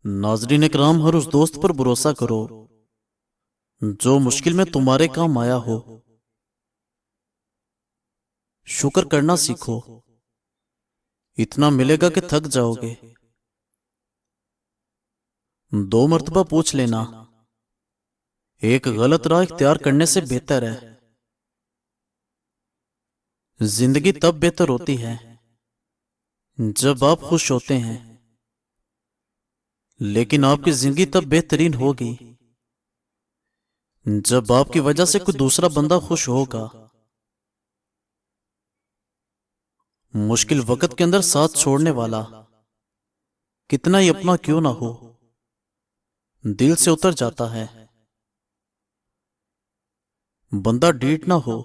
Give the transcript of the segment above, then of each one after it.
नाजरीन इकराम, हर उस दोस्त पर भरोसा करो जो मुश्किल में तुम्हारे काम आया हो। शुक्र करना सीखो, इतना मिलेगा कि थक जाओगे। दो मर्तबा पूछ लेना, एक गलत राह इख्तियार करने से बेहतर है। जिंदगी तब बेहतर होती है जब आप खुश होते हैं, लेकिन आपकी जिंदगी तब बेहतरीन होगी जब आपकी वजह से कोई दूसरा बंदा खुश होगा। मुश्किल वक्त के अंदर साथ छोड़ने वाला कितना ही अपना क्यों ना हो, दिल से उतर जाता है। बंदा डीठ ना हो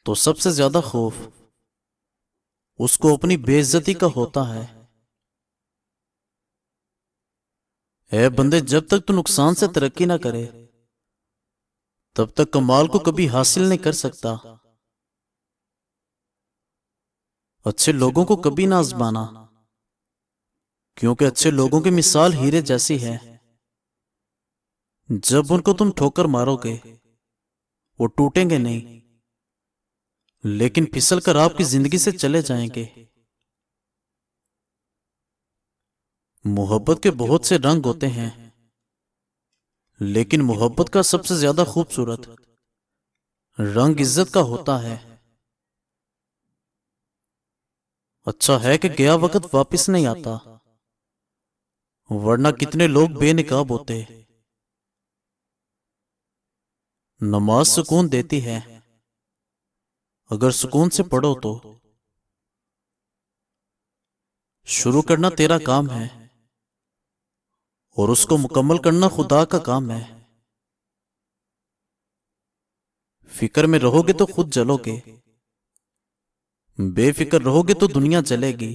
तो सबसे ज्यादा खौफ उसको अपनी बेइज्जती का होता है। ऐ बंदे, जब तक तू नुकसान से तरक्की ना करे तब तक कमाल को कभी हासिल नहीं कर सकता। अच्छे लोगों को कभी ना आजमाना, क्योंकि अच्छे लोगों की मिसाल हीरे जैसी है। जब उनको तुम ठोकर मारोगे वो टूटेंगे नहीं, लेकिन फिसल कर आपकी जिंदगी से चले जाएंगे। मोहब्बत के बहुत से रंग होते हैं, लेकिन मोहब्बत का सबसे ज्यादा खूबसूरत रंग इज्जत का होता है। अच्छा है कि गया वक्त वापस नहीं आता, वरना कितने लोग बेनिकाब होते। नमाज सुकून देती है, अगर सुकून से पढ़ो तो। शुरू करना तेरा काम है और उसको मुकम्मल करना खुदा का काम है। फिक्र में रहोगे तो खुद जलोगे, बेफिक्र रहोगे तो दुनिया जलेगी।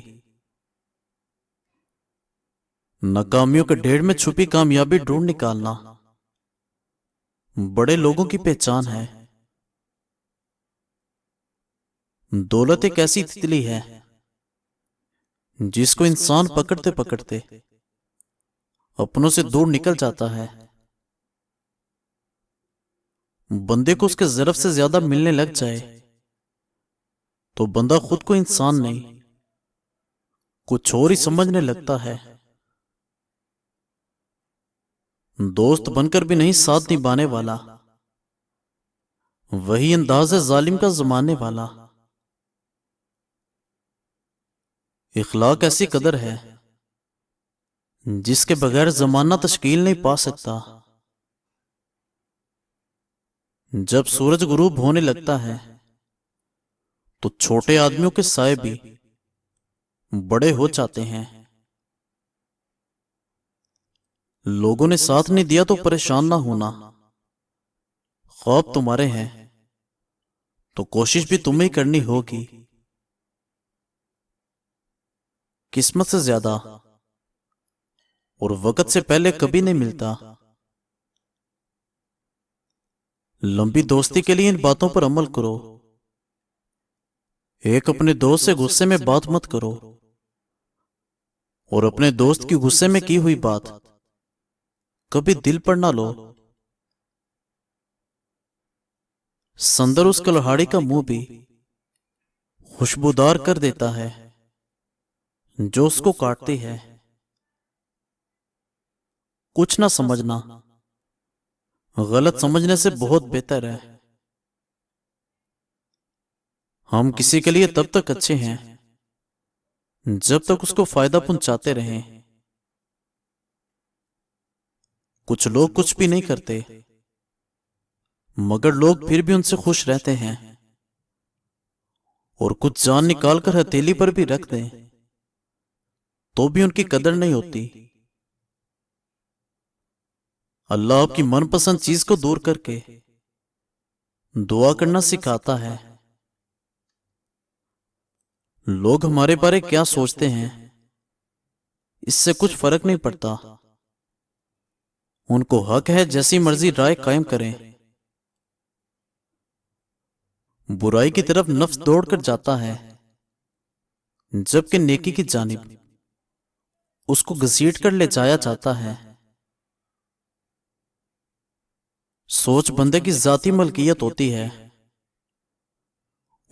नाकामियों के ढेर में छुपी कामयाबी ढूंढ निकालना बड़े लोगों की पहचान है। दौलत एक ऐसी तितली है जिसको इंसान पकड़ते पकड़ते अपनों से दूर निकल जाता है। बंदे को उसके ज़रफ से ज्यादा मिलने लग जाए तो बंदा खुद को इंसान नहीं कुछ और ही समझने लगता है। दोस्त बनकर भी नहीं साथ निभाने वाला वही अंदाज है जालिम का जमाने वाला। इखलाक ऐसी कदर है जिसके बगैर जमाना तश्कील नहीं पा सकता। जब सूरज गुरूब होने लगता है तो छोटे आदमियों के साए भी बड़े हो जाते हैं। लोगों ने साथ नहीं दिया तो परेशान ना होना, ख्वाब तुम्हारे हैं तो कोशिश भी तुम्हें ही करनी होगी। किस्मत से ज्यादा और वक्त से पहले कभी नहीं मिलता। लंबी दोस्ती के लिए इन बातों पर अमल करो। एक, अपने दोस्त से गुस्से में बात मत करो, और अपने दोस्त की गुस्से में की हुई बात कभी दिल पर ना लो। संदर उस कलहाड़ी का मुंह भी खुशबूदार कर देता है जो उसको काटती है। कुछ ना समझना गलत समझने से बहुत बेहतर है। हम किसी के लिए तब तक अच्छे हैं जब तक उसको फायदा पहुंचाते रहें। कुछ लोग कुछ भी नहीं करते मगर लोग फिर भी उनसे खुश रहते हैं, और कुछ जान निकाल कर हथेली पर भी रख दें तो भी उनकी कदर नहीं होती। अल्लाह आपकी मनपसंद चीज को दूर करके दुआ करना सिखाता है। लोग हमारे बारे क्या सोचते हैं इससे कुछ फर्क नहीं पड़ता। उनको हक है जैसी मर्जी राय कायम करें। बुराई की तरफ नफ्स दौड़ कर जाता है जबकि नेकी की जानिब اس کو گھسیٹ کر لے جایا جاتا ہے۔ سوچ بندے کی ذاتی ملکیت ہوتی ہے،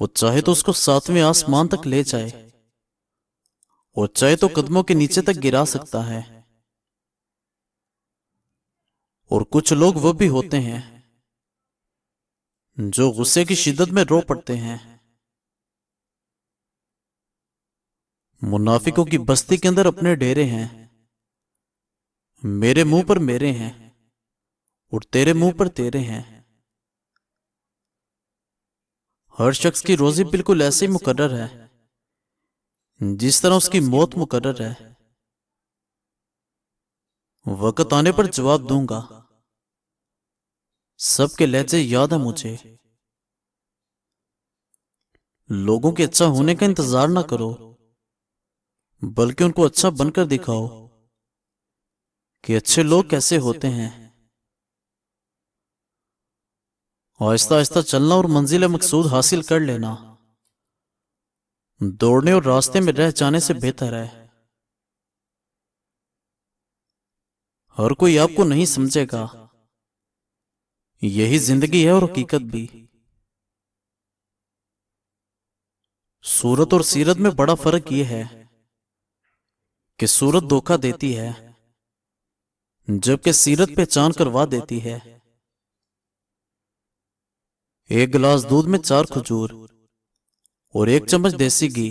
وہ چاہے تو اس کو 7ویں آسمان تک لے جائے اور چاہے تو قدموں کے نیچے تک گرا سکتا ہے۔ اور کچھ لوگ وہ بھی ہوتے ہیں جو غصے کی شدت میں رو پڑتے ہیں۔ منافقوں کی بستی کے اندر اپنے ڈیرے ہیں، میرے منہ پر میرے ہیں اور تیرے منہ پر تیرے ہیں۔ ہر شخص کی روزی بالکل ایسے ہی مقرر ہے جس طرح اس کی موت مقرر ہے۔ وقت آنے پر جواب دوں گا، سب کے لہجے یاد ہیں مجھے۔ لوگوں کے اچھا ہونے کا انتظار نہ کرو، بلکہ ان کو اچھا بن کر دکھاؤ کہ اچھے لوگ کیسے ہوتے ہیں۔ آہستہ آہستہ چلنا اور منزل مقصود حاصل کر لینا دوڑنے اور راستے میں رہ جانے سے بہتر ہے۔ ہر کوئی آپ کو نہیں سمجھے گا، یہی زندگی ہے اور حقیقت بھی۔ صورت اور سیرت میں بڑا فرق یہ ہے کہ صورت دھوکہ دیتی ہے جبکہ سیرت پہچان کروا دیتی ہے۔ ایک گلاس دودھ میں 4 کھجور اور 1 چمچ دیسی گھی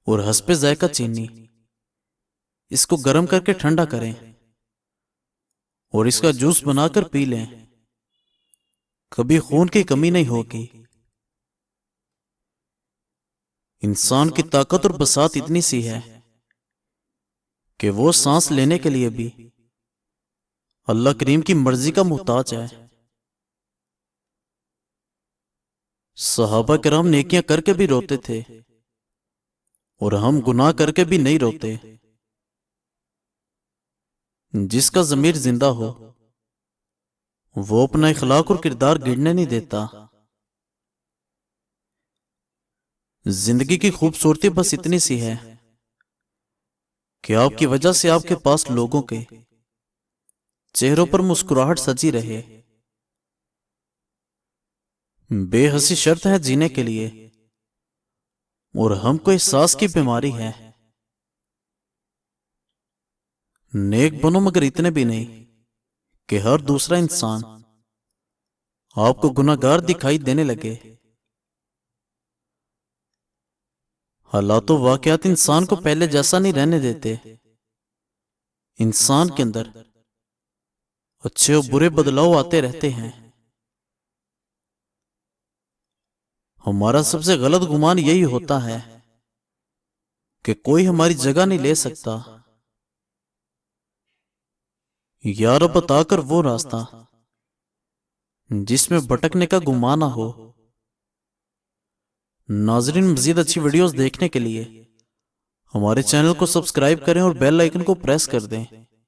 اور حسب ذائقہ چینی، اس کو گرم کر کے ٹھنڈا کریں اور اس کا جوس بنا کر پی لیں، کبھی خون کی کمی نہیں ہوگی۔ انسان کی طاقت اور بساط اتنی سی ہے کہ وہ سانس لینے کے لیے بھی اللہ کریم کی مرضی کا محتاج ہے۔ صحابہ کرام نیکیاں کر کے بھی روتے تھے اور ہم گناہ کر کے بھی نہیں روتے۔ جس کا ضمیر زندہ ہو وہ اپنا اخلاق اور کردار گرنے نہیں دیتا۔ زندگی کی خوبصورتی بس اتنی سی ہے کہ آپ کی وجہ سے آپ کے پاس لوگوں کے چہروں پر مسکراہٹ سجی رہے۔ بے حسی شرط ہے جینے کے لیے اور ہم کو احساس کی بیماری ہے۔ نیک بنو مگر اتنے بھی نہیں کہ ہر دوسرا انسان آپ کو گناہگار دکھائی دینے لگے۔ حالات و واقعات انسان کو پہلے جیسا نہیں رہنے دیتے۔ انسان کے اندر اچھے اور برے بدلاؤ آتے رہتے ہیں۔ ہمارا سب سے غلط گمان یہی ہوتا ہے کہ کوئی ہماری جگہ نہیں لے سکتا۔ یا رب بتا کر وہ راستہ جس میں بھٹکنے کا گمان نہ ہو۔ ناظرین، مزید اچھی ویڈیوز دیکھنے کے لیے ہمارے چینل کو سبسکرائب کریں اور بیل آئیکن کو پریس کر دیں۔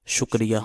شکریہ۔